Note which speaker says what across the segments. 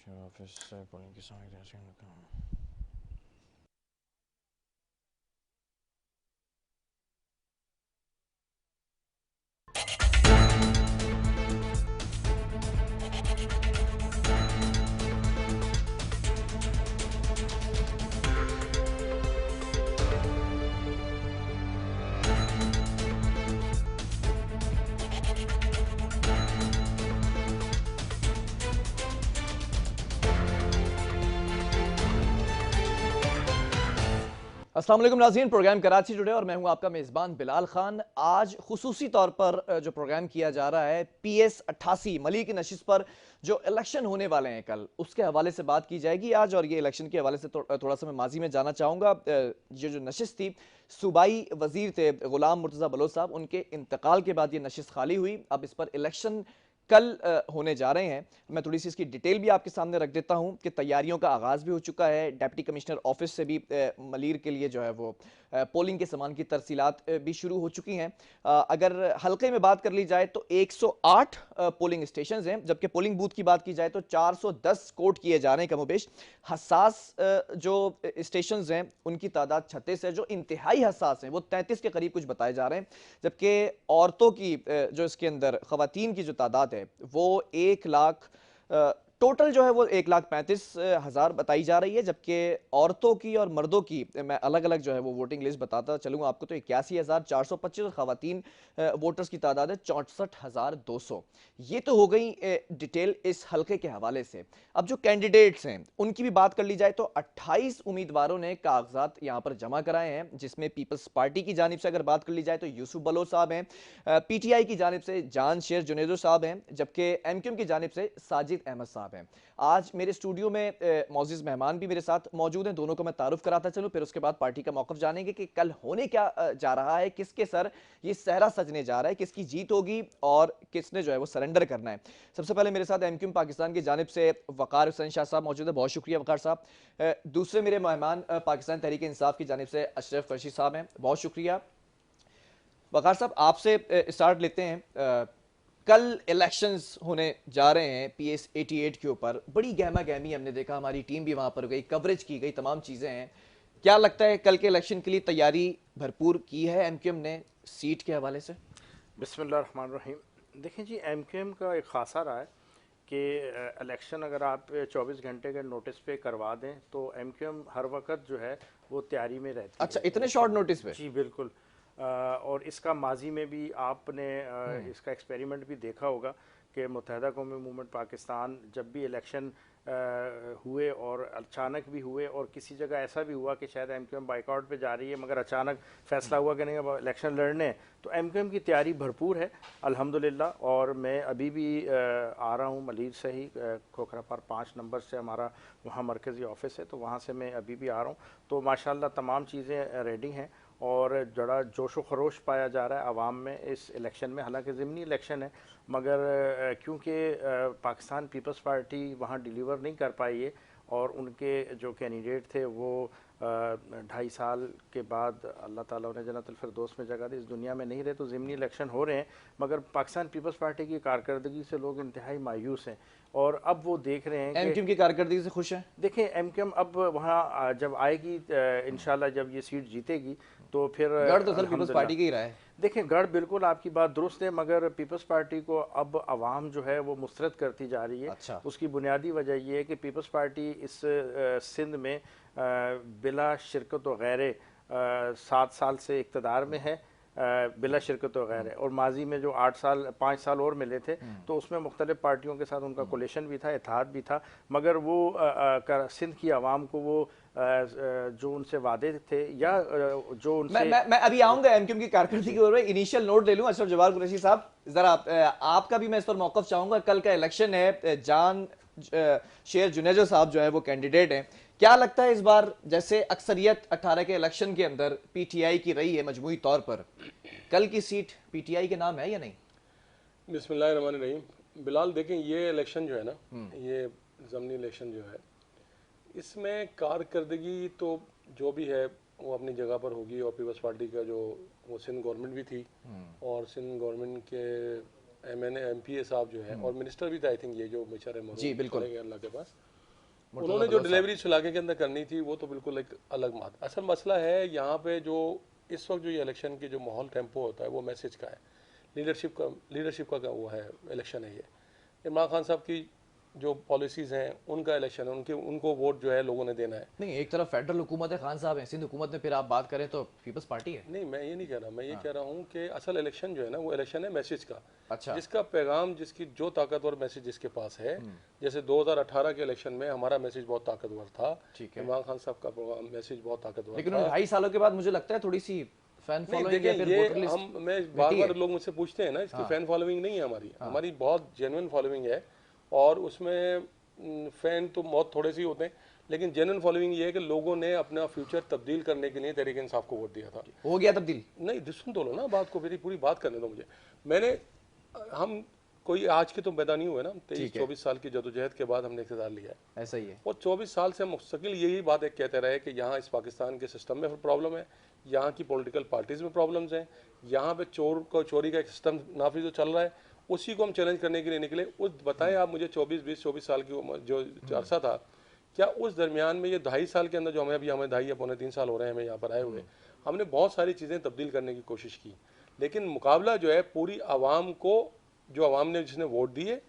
Speaker 1: Office से polling की सामग्री अस्सलाम वालेकुम नाज़रीन, प्रोग्राम कराची टुडे और मैं हूं आपका मेज़बान बिलाल खान। आज खुसूसी तौर पर जो प्रोग्राम किया जा रहा है PS 88 मली की नशिस्त पर जो इलेक्शन होने वाले हैं कल, उसके हवाले से बात की जाएगी आज। और ये इलेक्शन के हवाले से थोड़ा सा मैं माजी में जाना चाहूँगा। ये जो नशिस्त थी, सूबाई वजीर थे गुलाम मुर्तज़ा बलोच साहब, उनके इंतकाल के बाद ये नशिस्त खाली हुई। अब इस पर इलेक्शन कल होने जा रहे हैं। मैं थोड़ी सी इसकी डिटेल भी आपके सामने रख देता हूं कि तैयारियों का आगाज़ भी हो चुका है। डिप्टी कमिश्नर ऑफिस से भी मलीर के लिए जो है वो पोलिंग के सामान की तरसीलात भी शुरू हो चुकी हैं। अगर हल्के में बात कर ली जाए तो 108 पोलिंग स्टेशन हैं, जबकि पोलिंग बूथ की बात की जाए तो 410 कोट किए जा रहे हैं कमोबेश। हसास जो स्टेशन हैं उनकी तादाद 36 है, जो इंतहाई हसास हैं वो 33 के करीब कुछ बताए जा रहे हैं। जबकि औरतों की जो इसके अंदर खवातीन की जो तादाद है वो 1 लाख टोटल जो है वो 1,35,000 बताई जा रही है। जबकि औरतों की और मर्दों की मैं अलग अलग जो है वो वोटिंग लिस्ट बताता चलूंगा आपको, तो 81,425 और खवातीन वोटर्स की तादाद है 64,200। ये तो हो गई डिटेल इस हल्के के हवाले से। अब जो कैंडिडेट्स हैं उनकी भी बात कर ली जाए तो 28 उम्मीदवारों ने कागजात यहां पर जमा कराए हैं, जिसमें पीपल्स पार्टी की जानिब से अगर बात कर ली जाए तो यूसुफ बलोच साहब हैं, PTI की जानिब से जान शेर जुनेदो साहब हैं, जबकि MQM की जानिब से साजिद अहमद साहब हैं। आज मेरे स्टूडियो में मौजूद मेहमान भी मेरे साथ मौजूद हैं, दोनों को मैं तारुफ कराता चलूं, फिर उसके बाद पार्टी का मौकफ जानेंगे कि कल होने क्या जा रहा है, किसके सर ये सहरा सजने जा रहा है, किसकी जीत होगी और किसने जो है वो सरेंडर करना है। सबसे पहले मेरे साथ MQM पाकिस्तान की जानिब से वकार हुसैन शाह साहब मौजूद है, बहुत शुक्रिया वकार साहब। दूसरे मेरे मेहमान पाकिस्तान तहरीक इंसाफ की जानिब से अशरफ फर्शी साहब हैं, बहुत शुक्रिया। वकार साहब आपसे स्टार्ट लेते हैं। कल इलेक्शंस होने जा रहे हैं PS 88 के ऊपर, बड़ी गहमा गहमी हमने देखा, हमारी टीम भी वहां पर गई, कवरेज की गई, तमाम चीजें हैं। क्या लगता है कल के इलेक्शन के लिए तैयारी भरपूर की है MQM ने सीट के हवाले से?
Speaker 2: बिस्मिल्लाहिर्रहमानिर्रहीम। देखिए जी, एमक्यूएम का एक खासा रहा है कि इलेक्शन अगर आप 24 घंटे के नोटिस पे करवा दें तो एमक्यूएम हर वक्त जो है वो तैयारी में रहती
Speaker 1: अच्छा,
Speaker 2: है।
Speaker 1: इतने शॉर्ट नोटिस पे?
Speaker 2: जी बिल्कुल। और इसका माजी में भी आपने इसका एक्सपेरिमेंट भी देखा होगा कि मुत्तहदा कौमी मूवमेंट पाकिस्तान जब भी इलेक्शन हुए और अचानक भी हुए, और किसी जगह ऐसा भी हुआ कि शायद एमक्यूएम बाइकआउट पे जा रही है मगर अचानक फैसला हुआ कि नहीं अब इलेक्शन लड़ने हैं, तो एमक्यूएम की तैयारी भरपूर है अल्हम्दुलिल्लाह। और मैं अभी भी आ रहा हूँ मलीर से ही, खोखरापार 5 नंबर से हमारा वहाँ मरकज़ी ऑफिस है, तो वहाँ से मैं अभी भी आ रहा हूँ। तो माशाल्लाह तमाम चीज़ें रेडी हैं और बड़ा जोश व खरोश पाया जा रहा है आवाम में इस इलेक्शन में। हालांकि ज़िमनी इलेक्शन है मगर क्योंकि पाकिस्तान पीपल्स पार्टी वहाँ डिलीवर नहीं कर पाई है और उनके जो कैंडिडेट थे वो 2.5 साल के बाद अल्लाह ताला उन्हें जन्नतुल फिरदौस में जगह दी, इस दुनिया में नहीं रहे, तो ज़िमनी इलेक्शन हो रहे हैं। मगर पाकिस्तान पीपल्स पार्टी की कारकर्दगी से लोग इंतहाई मायूस हैं और अब वो देख रहे हैं कि
Speaker 1: MQM की कारकर्दगी से खुश है?
Speaker 2: देखें एमक्यूएम अब वहाँ जब आएगी इंशाल्लाह जब ये सीट जीतेगी तो फिर
Speaker 1: गढ़ तो सर पीपल्स
Speaker 2: अल्हम्दुलिल्लाह।
Speaker 1: पार्टी का ही रहा है।
Speaker 2: देखें गढ़ बिल्कुल आपकी बात दुरुस्त है मगर पीपल्स पार्टी को अब आवाम जो है वो मुस्तरद करती जा रही है।
Speaker 1: अच्छा।
Speaker 2: उसकी बुनियादी वजह ये है कि पीपल्स पार्टी इस सिंध में बिला शिरकत वगैरह 7 साल से इक़्तिदार में है, बिला शिरकत वगैरह। और माजी में जो 8 साल 5 साल और मिले थे तो उसमें मुख्तलिफ पार्टियों के साथ उनका कोलेशन भी था, इत्तेहाद भी था, मगर वो सिंध की आवाम को वो जो उनसे वादे थे या जो उनसे
Speaker 1: मैं अभी आऊंगा MQM की कारकर्दगी
Speaker 2: जी
Speaker 1: के ऊपर। इनिशियल नोट ले लूं अशरफ जवार कुरैशी साहब, जरा आपका भी मैं इस पर मौकफ चाहूंगा। कल का इलेक्शन है, जान शेर जुनेजो साहब जो है वो कैंडिडेट हैं। क्या लगता है इस बार जैसे अक्सरियत 18 के इलेक्शन के अंदर PTI की रही है मजमूई तौर पर, कल की सीट PTI के नाम है या नहीं?
Speaker 3: बिस्मिल्लाहिर्रहमानिर्रहीम। बिलाल देखें, ये इलेक्शन जो है ना, ये ज़मनी इलेक्शन जो है, इसमें कारकर्दगी तो जो भी है वो अपनी जगह पर होगी। और पीपल्स पार्टी का जो वो सिंध गवर्नमेंट भी थी और सिंध गवर्नमेंट के MNA MPA साहब जो है और मिनिस्टर भी थे, आई थिंक ये जो बेचारे
Speaker 1: जी
Speaker 3: मरूम
Speaker 1: बिल्कुल।
Speaker 3: चले गए अल्लाह के पास, उन्होंने जो डिलीवरी इस इलाके के अंदर करनी थी वो तो बिल्कुल एक अलग बात। असल मसला है यहाँ पे जो इस वक्त जो ये इलेक्शन की जो माहौल टेम्पो होता है वो मैसेज का है, लीडरशिप का वो है इलेक्शन है। ये इमरान खान साहब की जो पॉलिसीज़ हैं उनका इलेक्शन है, उनको वोट जो है लोगों ने देना है।
Speaker 1: नहीं, एक तरफ फेडरल हुकूमत है, खान साहब है, सिंध हुकूमत में फिर आप बात करें तो पीपल्स पार्टी है।
Speaker 3: नहीं, मैं ये नहीं कह रहा, मैं ये कह रहा हूँ कि असल इलेक्शन जो है ना वो इलेक्शन है मैसेज का।
Speaker 1: अच्छा।
Speaker 3: जिसका पैगाम, जिसकी जो ताकतवर मैसेज जिसके पास है, जैसे 2018 के इलेक्शन में हमारा मैसेज बहुत ताकतवर था,
Speaker 1: ठीक है।
Speaker 3: इमरान खान साहब का मैसेज बहुत ताकतवर
Speaker 1: लेकिन
Speaker 3: था।
Speaker 1: 2.5 सालों के बाद मुझे लगता है थोड़ी सी फैन
Speaker 3: नहीं
Speaker 1: फॉलोइंग या
Speaker 3: देखिए,
Speaker 1: फिर
Speaker 3: ये
Speaker 1: वोटर लिस्ट
Speaker 3: मैं बार लोग मुझसे पूछते हैं ना, इसकी फैन फॉलोइंग नहीं है हमारी। हमारी बहुत जेन्युइन फॉलोइंग है और उसमें फैन तो बहुत थोड़े से ही होते हैं, लेकिन जेन्युइन फॉलोइंग ये है कि लोगों ने अपना फ्यूचर तब्दील करने के लिए तहरीक इंसाफ को वोट दिया था।
Speaker 1: हो गया तब्दील।
Speaker 3: नहीं, सुन तो लो ना बात को, मेरी पूरी बात करने दो मुझे। हम कोई आज के तो पैदा नहीं हुए ना, 23-24 साल की जदोजहद के बाद हमने इक़्तिदार लिया है।
Speaker 1: ऐसा ही है।
Speaker 3: और 24 साल से मुस्तकिल यही बात एक कहते रहे कि यहाँ इस पाकिस्तान के सिस्टम में प्रॉब्लम है, यहाँ की पॉलिटिकल पार्टीज़ में प्रॉब्लम्स हैं, यहाँ पे चोरी का एक सिस्टम नाफिज जो चल रहा है, उसी को हम चैलेंज करने के लिए निकले। उस बताएं आप मुझे 24 साल की उम्र जो अरसा था, क्या उस दरमियान में ये 2.5 साल के अंदर जो हमें 2.5 या पौने 3 साल हो रहे हैं हमें यहाँ पर आए हुए, हमने बहुत सारी चीज़ें तब्दील करने की कोशिश की, लेकिन मुकाबला जो है पूरी आवाम को, जो आवाम ने जिसने वोट दिए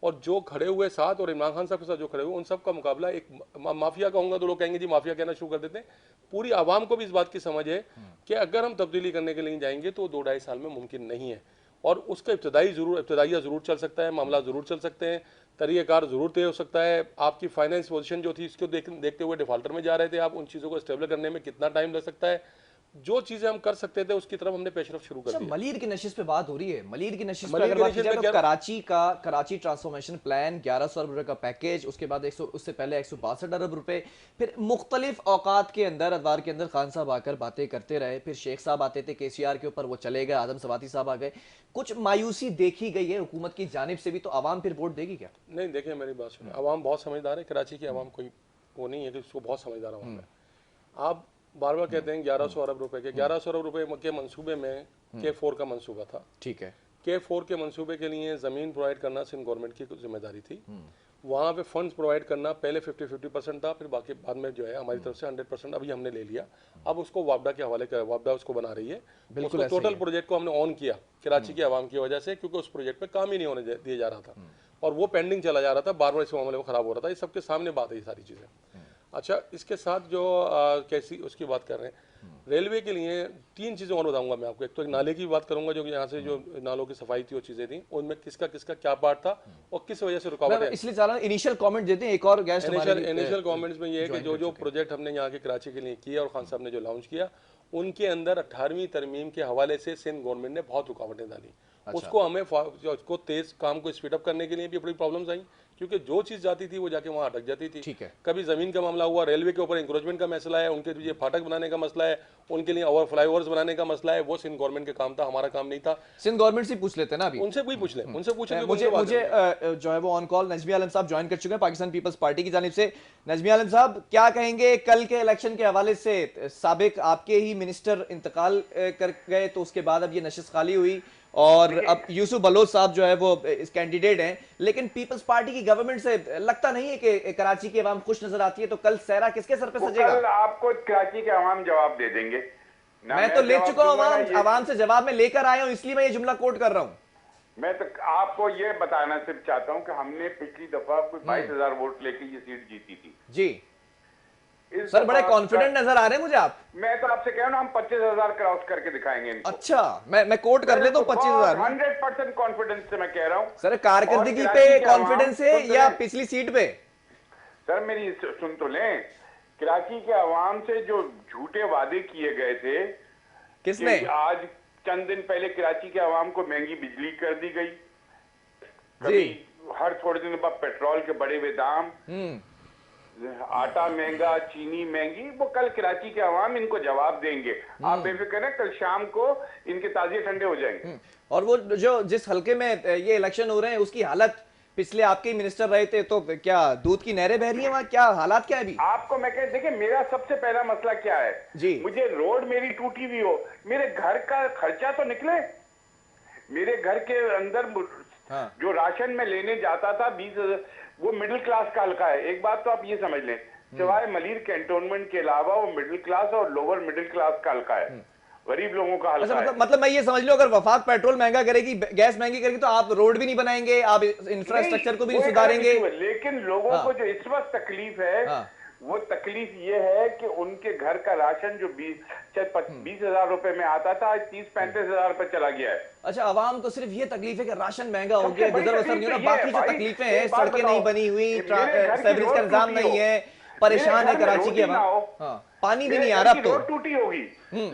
Speaker 3: और जो खड़े हुए साथ और इमरान खान साहब के साथ जो खड़े हुए, उन सब का मुकाबला एक माफिया कहूँगा तो लोग कहेंगे जी माफिया कहना शुरू कर देते हैं। पूरी आवाम को भी इस बात की समझ है कि अगर हम तब्दीली करने के लिए जाएंगे तो 2-2.5 साल में मुमकिन नहीं है, और उसका इब्तदाइया ज़रूर चल सकता है, मामला ज़रूर चल सकते हैं, तरीक़ाकार ज़रूर तय हो सकता है। आपकी फाइनेंस पोजीशन जो थी इसको देखते हुए डिफॉल्टर में जा रहे थे आप, उन चीज़ों को स्टेबल करने में कितना टाइम लग सकता है, जो चीज़ें हम कर सकते थे उसकी तरफ हमने पेशरफ शुरू कर दी।
Speaker 1: मलीर की नशिश पे बात हो रही है। मलीर की नशिश पे अगर बात की जाए तो कराची ट्रांसफॉर्मेशन प्लान 1100 अरब रुपए का पैकेज, उसके बाद 100, उससे पहले 162 अरब रुपए, फिर मुख्तलिफ औकात के अंदर अदवार के अंदर खान साहब आकर बातें करते रहे, फिर शेख साहब आते थे केसीआर के ऊपर, वो चले गए, आदम सवाती साहब आ गए, कुछ मायूसी देखी गई है हुकूमत की जानिब से भी, तो आवाम फिर वोट देगी क्या?
Speaker 3: नहीं देखिए, मेरी बात सुनिए, आवाम बहुत समझदार है, कराची की आवाम कोई वो नहीं है कि उसको बहुत समझदार आवाम है। आप बार बार कहते हैं 1100 अरब रुपए के, 1100 अरब रुपए के मंसूबे में K4 का मंसूबा था।
Speaker 1: ठीक है।
Speaker 3: K4 के मंसूबे के लिए ज़मीन प्रोवाइड करना सिंध गवर्नमेंट की जिम्मेदारी थी। वहाँ पे फंड्स प्रोवाइड करना पहले 50-50% था, फिर बाकी बाद में जो है हमारी तरफ से 100% अभी हमने ले लिया। अब उसको वापडा के हवाले कर, वापडा उसको बना रही है। उसको टोटल प्रोजेक्ट को हमने ऑन किया कराची की आवाम की वजह से, क्योंकि उस प्रोजेक्ट पे काम ही नहीं होने दिया जा रहा था और वो पेंडिंग चला जा रहा था, बार बार इस मामले में खराब हो रहा था। ये सबके सामने बात है ये सारी चीज़ें। अच्छा, इसके साथ जो कैसी उसकी बात कर रहे हैं, रेलवे के लिए 3 चीज़ें और बताऊंगा मैं आपको। एक तो एक नाले की बात करूंगा, जो कि यहाँ से जो नालों की सफाई थी वो चीज़ें थी, उनमें किसका किसका क्या पार्ट था और किस वजह से रुकावट है।
Speaker 1: इसलिए चाह इनिशियल कमेंट देते हैं, एक और गेस्ट
Speaker 3: इनिशियल कमेंट्स में ये है कि जो प्रोजेक्ट हमने यहाँ के कराची के लिए किया और खान साहब ने जो लॉन्च किया, उनके अंदर 18वीं तरमीम के हवाले से सिंध गवर्नमेंट ने बहुत रुकावटें डाली। उसको हमें उसको तेज काम को स्पीड अप करने के लिए भी बड़ी प्रॉब्लम्स आई, क्योंकि जो चीज़ जाती थी वो जाके वहाँ अटक जाती थी।
Speaker 1: ठीक है।
Speaker 3: कभी ज़मीन का मामला हुआ, रेलवे के ऊपर इंक्रोचमेंट का मसला है, उनके लिए फाटक बनाने का मसला है, उनके लिए ओवर फ्लाईओवर्स बनाने का मसला है, वो सिंध गवर्नमेंट के काम था, हमारा काम नहीं था।
Speaker 1: सिंध गवर्नमेंट से पूछ लेते हैं ना अभी,
Speaker 3: उनसे भी पूछ लें, उनसे पूछे।
Speaker 1: मुझे जो है वो ऑन कॉल नजमी आलम साहब ज्वाइन कर चुके हैं पाकिस्तान पीपल्स पार्टी की जानिब से। नजमी आलम साहब, क्या कहेंगे कल के इलेक्शन के हवाले से? साबिक आपके ही मिनिस्टर इंतकाल कर गए, तो उसके बाद अब ये नशिस्त खाली हुई और अब यूसुफ बलोच साहब जो है वो इस कैंडिडेट हैं, लेकिन पीपल्स पार्टी की गवर्नमेंट से लगता नहीं है कि कराची की आवाम खुश नजर आती है, तो कल सहरा किसके सर पे सजेगा?
Speaker 4: कल आपको कराची के आवाम जवाब दे देंगे।
Speaker 1: मैं तो ले चुका हूं, आवाम से जवाब में लेकर आया हूं, इसलिए मैं ये जुमला कोट कर रहा हूं।
Speaker 4: मैं तो आपको ये बताना सिर्फ चाहता हूं कि हमने पिछली दफा कोई 22,000 वोट लेके ये सीट जीती थी
Speaker 1: जी। सर बड़े कॉन्फिडेंट नजर आ रहे हैं मुझे आप।
Speaker 4: मैं तो आपसे कह रहा हूं, हम 25,000 क्रॉस करके दिखाएंगे इनको।
Speaker 1: अच्छा, मैं कोट कर लेता हूं 25,000।
Speaker 4: 100% कॉन्फिडेंस से मैं कह रहा हूं।
Speaker 1: सर कारकर्दगी पे कॉन्फिडेंस है या पिछली सीट पे?
Speaker 4: सर मेरी सुन तो लें, कराची के आवाम से जो झूठे वादे किए गए थे,
Speaker 1: किसने?
Speaker 4: आज चंद दिन पहले कराची के आवाम को महंगी बिजली कर दी गई, कभी हर थोड़े दिन बाद पेट्रोल के बढ़े हुए दाम, आटा महंगा, चीनी महंगी, वो कल कराची के अवाम इनको जवाब देंगे। आप बेफिक्र हैं, कल शाम को इनके ताजिए ठंडे हो जाएंगे।
Speaker 1: और वो जो जिस हल्के में ये इलेक्शन हो रहे हैं उसकी हालत, पिछले आपके मिनिस्टर रहे थे, तो क्या दूध की नहरें बह रही हैं वहाँ? क्या हालात क्या है अभी?
Speaker 4: आपको मैं कह, देखिए मेरा सबसे पहला मसला क्या है
Speaker 1: जी,
Speaker 4: मुझे रोड मेरी टूटी हुई हो, मेरे घर का खर्चा तो निकले। मेरे घर के अंदर जो राशन में लेने जाता था वो मिडिल क्लास का हल्का है। एक बात तो आप ये समझ लें, सिवाय मलिर कैंटोनमेंट के अलावा वो मिडिल क्लास और लोअर मिडिल क्लास का हल्का है, गरीब लोगों का
Speaker 1: अच्छा,
Speaker 4: हल्का है।
Speaker 1: मतलब मैं ये समझ लूं, अगर वफाक पेट्रोल महंगा करेगी, गैस महंगी करेगी, तो आप रोड भी नहीं बनाएंगे, आप इंफ्रास्ट्रक्चर को भी नहीं सुधारेंगे।
Speaker 4: लेकिन लोगों
Speaker 1: हाँ।
Speaker 4: को जो इस वक्त तकलीफ है,
Speaker 1: हाँ।
Speaker 4: वो तकलीफ ये है कि उनके घर का राशन जो 20,000 रुपए में आता था, आज 30-35,000 रुपए चला गया है।
Speaker 1: अच्छा, आवाम को सिर्फ ये तकलीफ है कि राशन महंगा हो
Speaker 4: सबसे
Speaker 1: गया,
Speaker 4: बड़ी
Speaker 1: गुजर बसर नहीं हो रहा,
Speaker 4: तकलीफ तो ये
Speaker 1: बाकी
Speaker 4: है
Speaker 1: जो
Speaker 4: भाई,
Speaker 1: तकलीफें
Speaker 4: एक
Speaker 1: हैं,
Speaker 4: बात
Speaker 1: सड़कें नहीं
Speaker 4: बताओ,
Speaker 1: बनी हुई,
Speaker 4: मेरे घर की
Speaker 1: सेवरेज
Speaker 4: रोड
Speaker 1: का इंतजाम
Speaker 4: टूटी
Speaker 1: नहीं
Speaker 4: हो,
Speaker 1: है, परेशान है
Speaker 4: मेरे घर में
Speaker 1: कराची की
Speaker 4: रोटी ना
Speaker 1: आवाम।
Speaker 4: हो,
Speaker 1: हाँ, पानी भी
Speaker 4: मेरे
Speaker 1: नहीं आ
Speaker 4: घर
Speaker 1: रहा
Speaker 4: की
Speaker 1: अब तो।
Speaker 4: रोड टूटी होगी,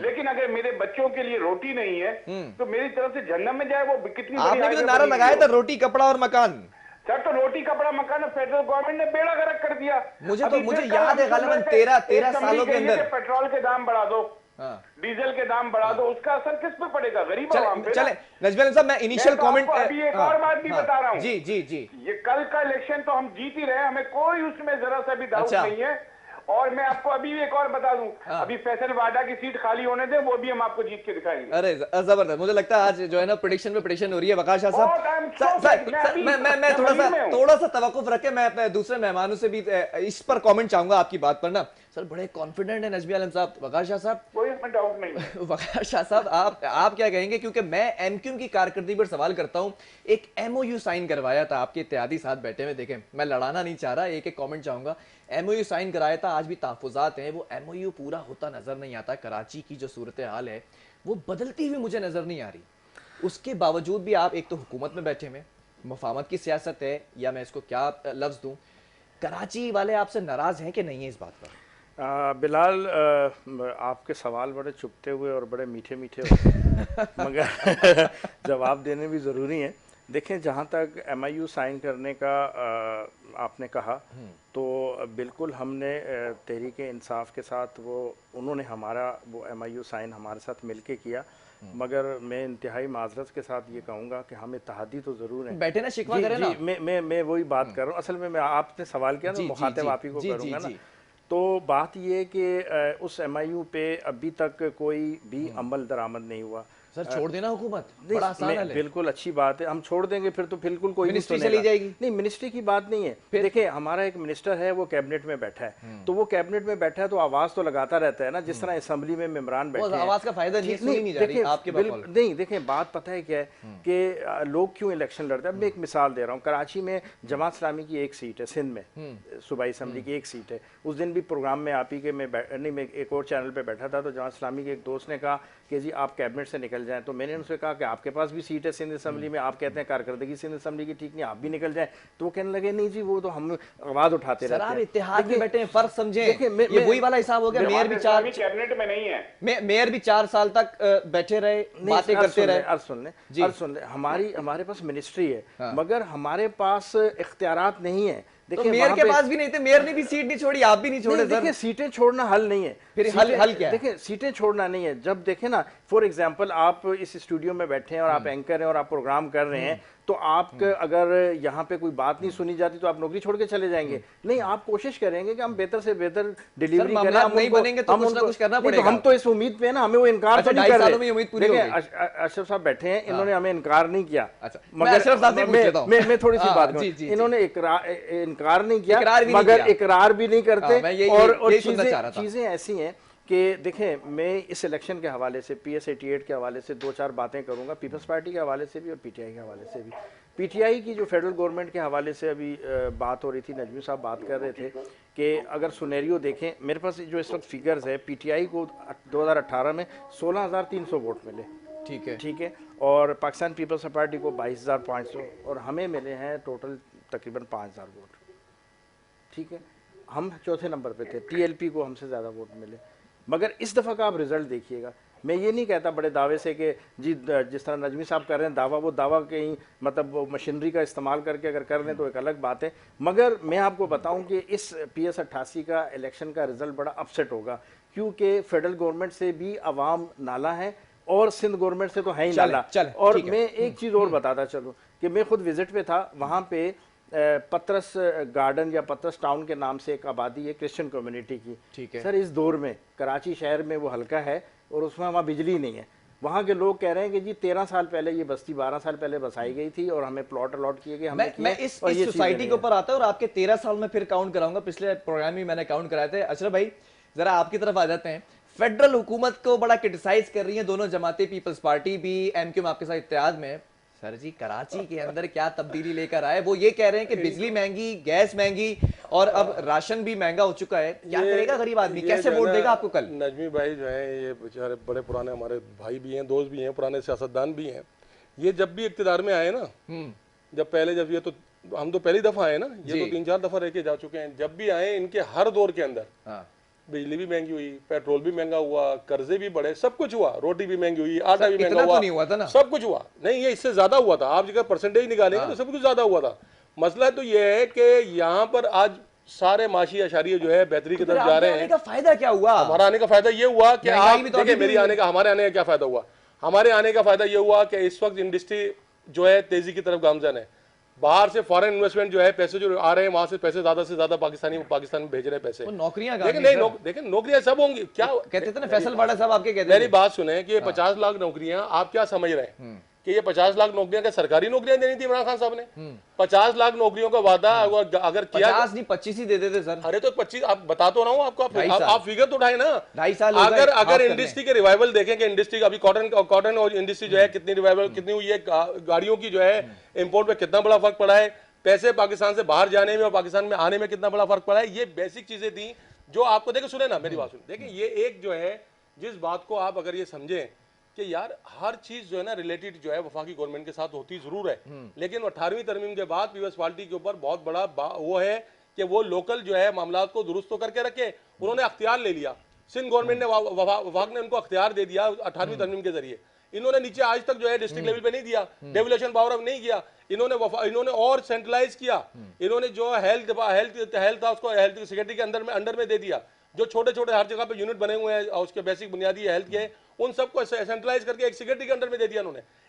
Speaker 4: लेकिन अगर मेरे बच्चों के लिए रोटी नहीं है, तो मेरी तरफ से जहन्नम में जाए, वो कितनी बड़ी
Speaker 1: आपने भी तो
Speaker 4: आयत
Speaker 1: नारा
Speaker 4: बनी हुई
Speaker 1: लगाया
Speaker 4: हो।
Speaker 1: था, रोटी कपड़ा और मकान।
Speaker 4: सर, तो रोटी कपड़ा मकान फेडरल गवर्नमेंट ने बेड़ा गर्क कर दिया।
Speaker 1: मुझे
Speaker 4: अभी फिर कल
Speaker 1: याद
Speaker 4: हम
Speaker 1: है,
Speaker 4: सुन
Speaker 1: गालिबन
Speaker 4: रहे थे,
Speaker 1: 13
Speaker 4: एक
Speaker 1: सालों के
Speaker 4: कमेटी कही है
Speaker 1: अंदर।
Speaker 4: कि पेट्रोल के दाम बढ़ा दो,
Speaker 1: हाँ।
Speaker 4: डीजल के दाम बढ़ा दो, उसका असर किस पे पड़ेगा? गरीब आवाम पे।
Speaker 1: चले नजमी आलम साहब, मैं इनिशियल
Speaker 4: तो
Speaker 1: कमेंट
Speaker 4: आपको अभी एक और बात भी बता रहा हूँ।
Speaker 1: जी जी जी।
Speaker 4: ये कल का इलेक्शन तो हम जीत ही रहे, हमें कोई उसमें जरा सा भी डाउट
Speaker 1: अच्छा।
Speaker 4: नहीं है। और मैं आपको अभी भी एक और बता दूं,
Speaker 1: हाँ।
Speaker 4: अभी फैसल वाडा की सीट खाली होने दे, वो भी हम आपको जीत के दिखाएंगे।
Speaker 1: अरे जबरदस्त, मुझे लगता है आज जो है ना प्रेडिक्शन पे प्रेडिक्शन हो रही है। वकार शाह
Speaker 4: बहुत, I am so
Speaker 1: साहब,
Speaker 4: glad।
Speaker 1: मैं थोड़ा सा तवक्कुफ रख के मैं अपने दूसरे मेहमानों से भी इस पर कमेंट चाहूंगा आपकी बात पर ना। सर, बड़े कॉन्फिडेंट है नजमी आलम साहब। वकार शाह साहब,
Speaker 4: कोई इसमें डाउट नहीं है।
Speaker 1: वकार शाह साहब, आप क्या कहेंगे? क्योंकि मैं एमक्यूएम की कारकर्दगी पर सवाल करता हूं। एक एमओयू साइन करवाया था, आपके इत्तेहादी साथ बैठे हुए, देखें मैं लड़ाना नहीं चाह रहा, एक एक कमेंट चाहूंगा। एमओयू साइन कराया था, आज भी तहफुजात हैं, वो एमओयू पूरा होता नजर नहीं आता। कराची की जो सूरत हाल है वो बदलती हुई मुझे नजर नहीं आ रही। उसके बावजूद भी आप एक तो हुकूमत में बैठे हुए, मुफाहमत की सियासत है, या मैं इसको क्या लफ्ज दूं, कराची वाले आपसे नाराज हैं कि नहीं है इस बात पर?
Speaker 2: बिलाल, आपके सवाल बड़े चुपते हुए और बड़े मीठे मीठे होते हैं मगर जवाब देने भी ज़रूरी हैं। देखें, जहाँ तक एमआईयू साइन करने का आपने कहा, तो बिल्कुल हमने तहरीक इंसाफ के साथ उन्होंने हमारा वो एमआईयू साइन हमारे साथ मिलके किया, मगर मैं इंतहाई माजरत के साथ ये कहूँगा कि हम इत्तेहादी तो ज़रूर हैं।
Speaker 1: बैठे ना शिकवा करें ना।
Speaker 2: मैं वही बात कर रहा हूँ। असल में आपने सवाल किया ना, मुखातिब आप ही को करूँगा ना। तो बात ये कि उस एमआईयू पे अभी तक कोई भी अमल दरामद नहीं हुआ।
Speaker 1: सर, छोड़ देना हुकूमत, बड़ा आसान है।
Speaker 2: बिल्कुल अच्छी बात है, हम छोड़ देंगे फिर तो बिल्कुल कोई
Speaker 1: मिनिस्ट्री चली जाएगी।
Speaker 2: नहीं, मिनिस्ट्री की बात नहीं है। देखिए, हमारा एक मिनिस्टर है, वो कैबिनेट में बैठा है, तो वो कैबिनेट में बैठा है तो आवाज तो लगाता रहता है ना, जिस तरह असेंबली में मेंबरान बैठे हैं।
Speaker 1: आवाज का फायदा नहीं, सुनी नहीं जा रही आपके बात।
Speaker 2: नहीं, देखें, बात पता है क्या है कि लोग क्यों इलेक्शन लड़ते हैं। मैं एक मिसाल दे रहा हूँ, कराची में जमात इस्लामी की एक सीट है, सिंध में सूबाई असेंबली की एक सीट है। उस दिन भी प्रोग्राम में आप ही के मैं एक और चैनल पे बैठा था, तो जमात इस्लामी के एक दोस्त ने कहा कि जी आप कैबिनेट से निकल जाएं, तो मैंने उनसे कहा कि आपके पास भी सीट है सिंध असेंबली में, आप कहते हैं कारकर्दगी सिंध असेंबली की ठीक नहीं, आप भी निकल जाएं। तो वो कहने लगे नहीं जी, वो तो हम आवाज उठाते रहते हैं।
Speaker 1: इत्तेहाद में बैठे हैं, फर्क समझें, ये वही वाला हिसाब हो गया। मेयर भी
Speaker 4: कैबिनेट में नहीं है,
Speaker 1: मेयर भी 4 साल तक बैठे रहे, बातें करते रहे।
Speaker 2: अर्ज सुन ले, हमारे पास मिनिस्ट्री है, मगर हमारे पास इख्तियारात नहीं है।
Speaker 1: तो मेयर के पास भी नहीं थे, मेयर ने भी सीट नहीं छोड़ी, आप भी नहीं छोड़े।
Speaker 2: देखिए, सीटें छोड़ना हल नहीं है।
Speaker 1: फिर हल क्या है?
Speaker 2: देखिए, सीटें छोड़ना नहीं है। जब देखें ना, फॉर एग्जांपल आप इस स्टूडियो में बैठे हैं और आप एंकर हैं और आप प्रोग्राम कर रहे हैं, तो आप अगर यहाँ पे कोई बात नहीं सुनी जाती तो आप नौकरी छोड़ के चले जाएंगे? नहीं, आप कोशिश करेंगे कि हम बेहतर से बेहतर डिलीवरी करें। हम
Speaker 1: नहीं बनेंगे तो कुछ ना कुछ करना पड़ेगा।
Speaker 2: हम तो इस उम्मीद पे ना, हमें वो इनकार तो नहीं कर रहे।
Speaker 1: देखिए,
Speaker 2: अशरफ साहब बैठे हैं, इन्होंने हमें इनकार नहीं किया।
Speaker 1: मगर
Speaker 2: मैं थोड़ी सी बात करूं, इन्होंने इनकार नहीं किया, मगर इकरार भी नहीं करते। और चीजें ऐसी हैं कि देखें, मैं इस इलेक्शन के हवाले से, PS 88 के हवाले से 2-4 बातें करूंगा, पीपल्स पार्टी के हवाले से भी और PTI के हवाले से भी। PTI की जो फेडरल गवर्नमेंट के हवाले से अभी बात हो रही थी, नजमी साहब बात कर रहे थे कि अगर सुनेरियो देखें, मेरे पास जो इस वक्त फिगर्स है, PTI को 2018 में 16,300 वोट मिले, ठीक है, और पाकिस्तान पीपल्स पार्टी को 22,500, और हमें मिले हैं टोटल तकरीबन 5,000 वोट, ठीक है। हम चौथे नंबर पे थे, TLP को हमसे ज़्यादा वोट मिले। मगर इस दफ़ा का आप रिजल्ट देखिएगा, मैं ये नहीं कहता बड़े दावे से कि जी जिस तरह नजमी साहब कर रहे हैं दावा, वो दावा कहीं मतलब वो मशीनरी का इस्तेमाल करके अगर कर रहे हैं तो एक अलग बात है। मगर मैं आपको बताऊं कि इस PS 88 का इलेक्शन का रिजल्ट बड़ा अपसेट होगा, क्योंकि फेडरल गवर्नमेंट से भी अवाम नाला है और सिंध गवर्नमेंट से तो है ही नाला। और मैं एक चीज़ और बताता चलूँ कि मैं खुद विजिट पे था, वहाँ पे पत्रस गार्डन या पत्रस टाउन के नाम से एक आबादी है क्रिश्चियन कम्युनिटी की, ठीक है सर। इस दौर में कराची शहर में वो हल्का है और उसमें वहाँ बिजली नहीं है, वहाँ के लोग कह रहे हैं कि जी 13 साल पहले ये बस्ती 12 साल पहले बसाई गई थी और हमें प्लॉट अलॉट किए गए, हमने
Speaker 1: मैं
Speaker 2: किए
Speaker 1: इस
Speaker 2: और ये
Speaker 1: सोसाइटी
Speaker 2: चीज़ें
Speaker 1: के ऊपर आता है और आपके 13 साल में फिर काउंट कराऊंगा, पिछले प्रोग्राम में मैंने काउंट कराए थे। अशरफ भाई जरा आपकी तरफ आ जाते हैं। फेडरल हुकूमत को बड़ा क्रिटिसाइज कर रही है दोनों जमातें, पीपल्स पार्टी भी, एमक्यूएम आपके साथ इत्तेहाद में। सर जी कराची के अंदर क्या तब्दीली लेकर आए? वो ये कह रहे हैं कि बिजली महंगी, गैस महंगी और अब राशन भी महंगा हो चुका है। क्या करेगा गरीब आदमी, कैसे वोट देगा आपको कल?
Speaker 3: नजमी भाई जो है ये बेचारे बड़े पुराने हमारे भाई भी हैं, दोस्त भी हैं, पुराने सियासतदान भी हैं। ये जब भी इक्तिदार में आए ना, जब ये तो हम तो पहली दफा आए ना, ये तो 3-4 दफा रह के जा चुके हैं। जब भी आए इनके हर दौर के अंदर बिजली भी महंगी हुई, पेट्रोल भी महंगा हुआ, कर्जे भी बढ़े, सब कुछ हुआ, रोटी भी महंगी हुई, आटा भी महंगा हुआ,
Speaker 1: तो नहीं हुआ था ना?
Speaker 3: सब कुछ हुआ। नहीं, ये इससे ज्यादा हुआ था। आप जगह परसेंटेज निकालेंगे तो सब कुछ ज्यादा हुआ था। मसला तो ये है कि यहाँ पर आज सारे माशी अशारिये जो है बेहतरी की तरफ जा रहे हैं।
Speaker 1: आने का फायदा क्या हुआ?
Speaker 3: हमारा आने का फायदा ये हुआ कि आप
Speaker 1: तो
Speaker 3: देखिए मेरी आने का, हमारे आने का क्या फायदा हुआ? हमारे आने का फायदा ये हुआ कि इस वक्त इंडस्ट्री जो है तेजी की तरफ गामजन है। बाहर से फॉरेन इन्वेस्टमेंट जो है, पैसे जो आ रहे हैं वहां से पैसे ज्यादा से ज्यादा पाकिस्तान में भेज रहे हैं पैसे।
Speaker 1: नौकरियां
Speaker 3: देखिए नौकरियां सब होंगी। क्या
Speaker 1: कहते थे ना फैसल वाडा साहब आपके कहते
Speaker 3: मेरी बात सुने कि ये 50 लाख नौकरियां, आप क्या समझ रहे हैं कि ये 50 लाख नौकरियां क्या सरकारी नौकरियां देनी थी इमरान खान साहब ने? 50 लाख नौकरियों का वादा अगर किया,
Speaker 1: 50 नहीं 25 ही दे देते सर।
Speaker 3: अरे तो 25 आप बता तो रहा हूँ आपको, आप फिगर तो उठाए ना।
Speaker 1: 2.5 साल
Speaker 3: अगर इंडस्ट्री के रिवाइवल देखेंगे, इंडस्ट्री अभी कॉटन और इंडस्ट्री जो है कितनी रिवाइवल कितनी हुई है, गाड़ियों की जो है इंपोर्ट पे कितना बड़ा फर्क पड़ा है, पैसे पाकिस्तान से बाहर जाने में और पाकिस्तान में आने में कितना बड़ा फर्क पड़ा है। ये बेसिक चीजें थी जो आपको, देखिए सुने ना मेरी बात सुन, देखिए ये एक जो है जिस बात को आप अगर ये समझें कि यार हर चीज जो है ना रिलेटेड जो है वफाकी गवर्नमेंट के साथ होती जरूर है, लेकिन 18वीं तरमीम के बाद पीपल्स पार्टी के ऊपर बहुत बड़ा वो है कि वो लोकल जो है मामलात को दुरुस्त तो करके रखे। उन्होंने अख्तियार ले लिया, सिंध गवर्नमेंट ने वफाक ने उनको अख्तियार दे दिया 18वीं तरमीम के जरिए। इन्होंने नीचे आज तक जो है डिस्ट्रिक्ट लेवल पे नहीं दिया, डेवल्यूशन पावर अब नहीं किया इन्होंने और सेंट्रलाइज किया। इन्होंने जो हेल्थ था उसको हेल्थ सिक्योरिटी के अंडर में दे दिया। जो छोटे छोटे हर जगह पे यूनिट बने हुए हैं उसके बेसिक बुनियादी हेल्थ के, उन सबको सेंट्रलाइज करके एक सिक्योरिटी के अंडर में दे दिया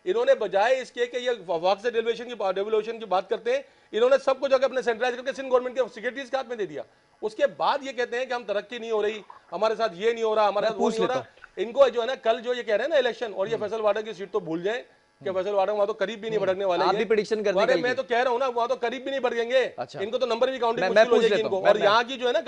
Speaker 3: इन्होंने बजाय इसके कि ये वफाक से डेवल्यूशन की बात करते हैं, इन्होंने सब कुछ अपने सेंट्रलाइज करके सिंध गवर्नमेंट के सिक्योरिटीज के हाथ में दे दिया। उसके बाद ये कहते हैं कि हम तरक्की नहीं हो रही, हमारे साथ ये नहीं हो रहा, हमारे साथ वो नहीं हो रहा। इनको जो है ना कल जो ये कह रहे हैं ना इलेक्शन, और ये फैसल वाडा की सीट तो भूल जाए कि फैसल वाडा वहां तो करीब भी नहीं भटकने वाले हैं।
Speaker 1: आप भी प्रेडिक्शन कर देंगे?
Speaker 3: मैं तो कह रहा हूं ना वहां तो करीब भी नहीं भटकेंगे।
Speaker 1: अच्छा।
Speaker 3: इनको तो नंबर भी काउंटिंग मुश्किल हो जाएगी इनको। और यहाँ की जो है ना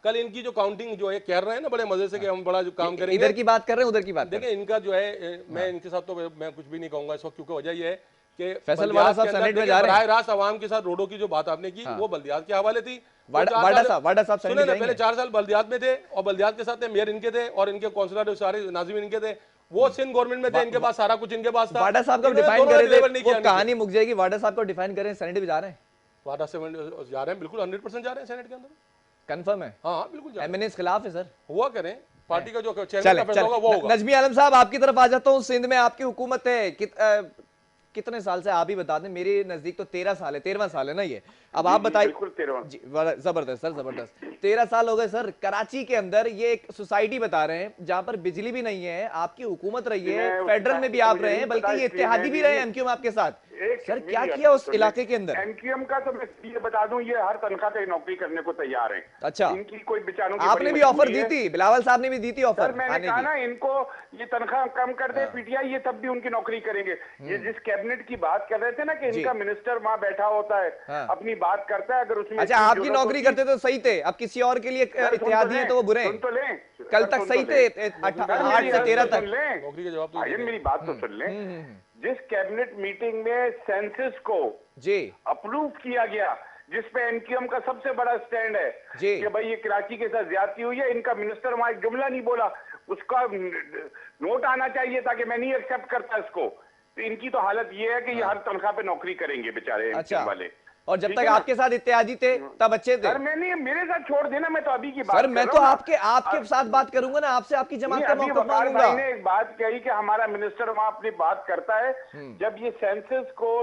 Speaker 3: कल इनकी जो काउंटिंग जो है कह रहे हैं ना बड़े मजे से कि हम बड़ा जो काम करेंगे,
Speaker 1: इधर की बात कर रहे हैं उधर की बात।
Speaker 3: देखिए इनका जो है मैं इनके साथ तो मैं कुछ भी नहीं कहूंगा इस वक्त, क्योंकि वजह यह है कि
Speaker 1: फैसल वाला साहब सेनेट में जा रहे हैं।
Speaker 3: रास्त आवाम के साथ रोडों की जो बात आपने की वो बल्दियात के हवाले थी।
Speaker 1: वाडा साहब
Speaker 3: सुने ना, पहले 4 साल बल्दियात में थे और बल्दियात के साथ मेयर इनके थे और इनके काउंसलर सारे नाज़िम इनके थे। वो सिंध गवर्नमेंट में थे, इनके पास सारा कुछ इनके पास था।
Speaker 1: वाडा साहब को डिफाइन करें, वो कहानी मुक जाएगी। वाडा साहब को डिफाइन करें, सेनेट में जा रहे हैं?
Speaker 3: वाडा से जा रहे हैं, बिल्कुल 100% जा रहे हैं सेनेट के अंदर।
Speaker 1: कंफर्म है?
Speaker 3: हाँ बिल्कुल।
Speaker 1: एमएनएस खिलाफ है सर?
Speaker 3: हुआ करें, पार्टी का जो चेयरमैन का फैसला होगा वो होगा।
Speaker 1: नजमी आलम साहब आपकी तरफ आ जाता हूँ। सिंध में आपकी हुकूमत है कितने साल से? आप ही बता दें, मेरे नजदीक तो 13 साल है, 13वां साल है ना ये। अब आप बताइए। जी जबरदस्त सर, जबरदस्त। 13 साल हो गए सर। कराची के अंदर ये एक सोसाइटी बता रहे हैं जहां पर बिजली भी नहीं है, आपकी हुकूमत रही है, फेडरल में भी आप रहे हैं, बल्कि ये इत्तेहादी भी रहे एमक्यूएम आपके साथ। सर क्या किया उस इलाके के अंदर?
Speaker 4: एमक्यूएम का तो मैं ये बता दूं, ये हर तनख्वाह पे नौकरी करने को तैयार है।
Speaker 1: अच्छा,
Speaker 4: इनकी कोई बेचारों की
Speaker 1: आपने भी ऑफर दी थी, बिलावल साहब ने भी दी थी ऑफर।
Speaker 4: मैंने कहा ना इनको ये तनख्वाह कम कर दे पीटीआई, ये तब भी उनकी नौकरी करेंगे। ये जिस कैबिनेट की बात कर रहे थे ना कि इनका मिनिस्टर वहां बैठा होता है, अपनी बात करता है, अगर उसमें
Speaker 1: अच्छा आपकी नौकरी करते तो सही थे, अब किसी और के लिए इत्तेहादी है तो वो बुरे हैं।
Speaker 4: तो लें,
Speaker 1: कल तक सही थे, 8 से 13 तक।
Speaker 3: नौकरी का जवाब तो
Speaker 4: आइए मेरी बात तो सुन लें। जिस कैबिनेट मीटिंग में सेंसस को
Speaker 1: जी
Speaker 4: अप्रूव किया गया, जिस पे एमक्यूएम का सबसे बड़ा स्टैंड है कि भाई ये कराची के साथ ज्यादती हुई है, इनका मिनिस्टर वहां एक जुमला नहीं बोला, उसका नोट आना चाहिए था कि मैं नहीं एक्सेप्ट करता इसको। तो इनकी तो हालत ये है कि ये हर तनख्वाह पे नौकरी करेंगे बेचारे एमक्यूएम वाले।
Speaker 1: और जब तक आपके साथ इत्तेहादी थे तब अच्छे थे।
Speaker 4: सर मैंने मेरे साथ छोड़ देना, मैं तो अभी की बात
Speaker 1: सर मैं तो आपके साथ बात करूंगा ना, आपसे आपकी जमात का मौक़िफ़ मांगूंगा।
Speaker 4: भाई ने एक बात कही कि हमारा मिनिस्टर वहां अपनी बात करता है। जब ये सेंसस को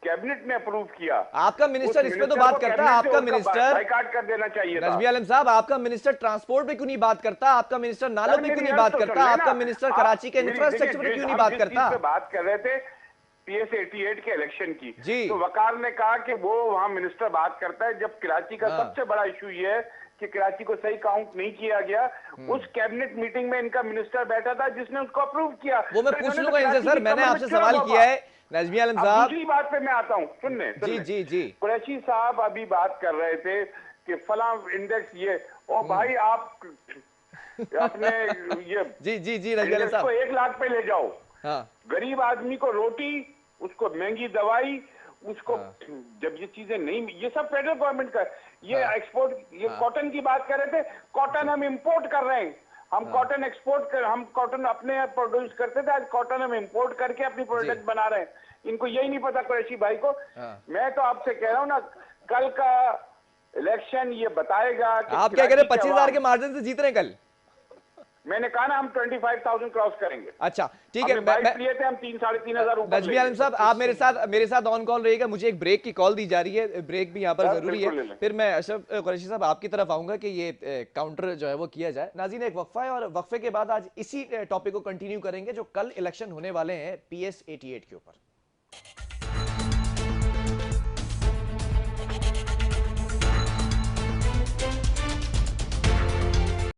Speaker 4: कैबिनेट ने अप्रूव किया,
Speaker 1: आपका मिनिस्टर इस पे तो बात करता है, आपका मिनिस्टर
Speaker 4: बाइकाट कर देना चाहिए था।
Speaker 1: नजमी आलम साहब, आपका मिनिस्टर ट्रांसपोर्ट पे क्यों नहीं बात करता? आपका मिनिस्टर नालों पे क्यों नहीं बात करता? आपका मिनिस्टर कराची के इंफ्रास्ट्रक्चर पे क्यों नहीं बात करता?
Speaker 4: बात कर रहे थे PS 88 के इलेक्शन की।
Speaker 1: जी।
Speaker 4: तो वकार ने कहा कि वो वहां मिनिस्टर बात करता है, जब कराची का सबसे बड़ा इशू ये है कि कराची को सही काउंट नहीं किया गया। उस कैबिनेट मीटिंग में इनका मिनिस्टर बैठा था जिसने उसको अप्रूव किया।
Speaker 1: वो मैं
Speaker 4: तो
Speaker 1: पूछ
Speaker 4: इन्होंने
Speaker 1: लूंगा
Speaker 4: तो
Speaker 1: इनसे
Speaker 4: कराची
Speaker 1: सर,
Speaker 4: की
Speaker 1: मैंने
Speaker 4: कमर में
Speaker 1: आपसे
Speaker 4: क्यों
Speaker 1: सवाल
Speaker 4: रखा?
Speaker 1: किया है नजमी आलम
Speaker 4: अब
Speaker 1: साहब।
Speaker 4: दूसरी बात पे मैं आता हूँ, सुनने
Speaker 1: जी जी जी।
Speaker 4: कुरैशी साहब अभी बात कर रहे थे कि फला इंडेक्स ये, ओ भाई आप अपने ये
Speaker 1: जी जी जी नजमी आलम
Speaker 4: इंडेक्स को
Speaker 1: साहब।
Speaker 4: 1 लाख पे ले जाओ।
Speaker 1: हाँ
Speaker 4: गरीब आदमी को रोटी, उसको महंगी दवाई, उसको जब ये चीजें नहीं, ये सब फेडरल गवर्नमेंट का, ये एक्सपोर्ट, ये कॉटन की बात कर रहे थे, कॉटन हम इंपोर्ट कर रहे हैं। हम कॉटन एक्सपोर्ट कर, हम कॉटन अपने प्रोड्यूस करते थे, आज कॉटन हम इंपोर्ट करके अपनी प्रोडक्ट बना रहे हैं। इनको यही नहीं पता कुरैशी भाई को। मैं तो आपसे कह रहा हूँ ना, कल का इलेक्शन ये बताएगा कि
Speaker 1: आप क्या कह रहे हैं,
Speaker 4: कराची की
Speaker 1: 25,000 के
Speaker 4: आवाम-
Speaker 1: मार्जिन से जीत रहे हैं कल?
Speaker 4: मैंने कहा ना हम 25,000 क्रॉस करेंगे।
Speaker 1: अच्छा ठीक है।
Speaker 4: हमने 22 लिए थे, हम 3 साढ़े 3 हजार ऊपर
Speaker 1: नजमी
Speaker 4: ले
Speaker 1: आलम
Speaker 4: गए।
Speaker 1: साहब आप मेरे साथ ऑन कॉल रहिएगा, मुझे एक ब्रेक की कॉल दी जा रही है, ब्रेक भी यहाँ पर
Speaker 4: सर,
Speaker 1: जरूरी
Speaker 4: बिल्कुल ले
Speaker 1: है।
Speaker 4: लें।
Speaker 1: फिर मैं अशरफ कुरैशी साहब आपकी तरफ आऊंगा कि ये काउंटर जो है वो किया जाए। नाज़रीन एक वक्फा है और वक्फे के बाद आज इसी टॉपिक को कंटिन्यू करेंगे जो कल इलेक्शन होने वाले हैं PS 88 के ऊपर।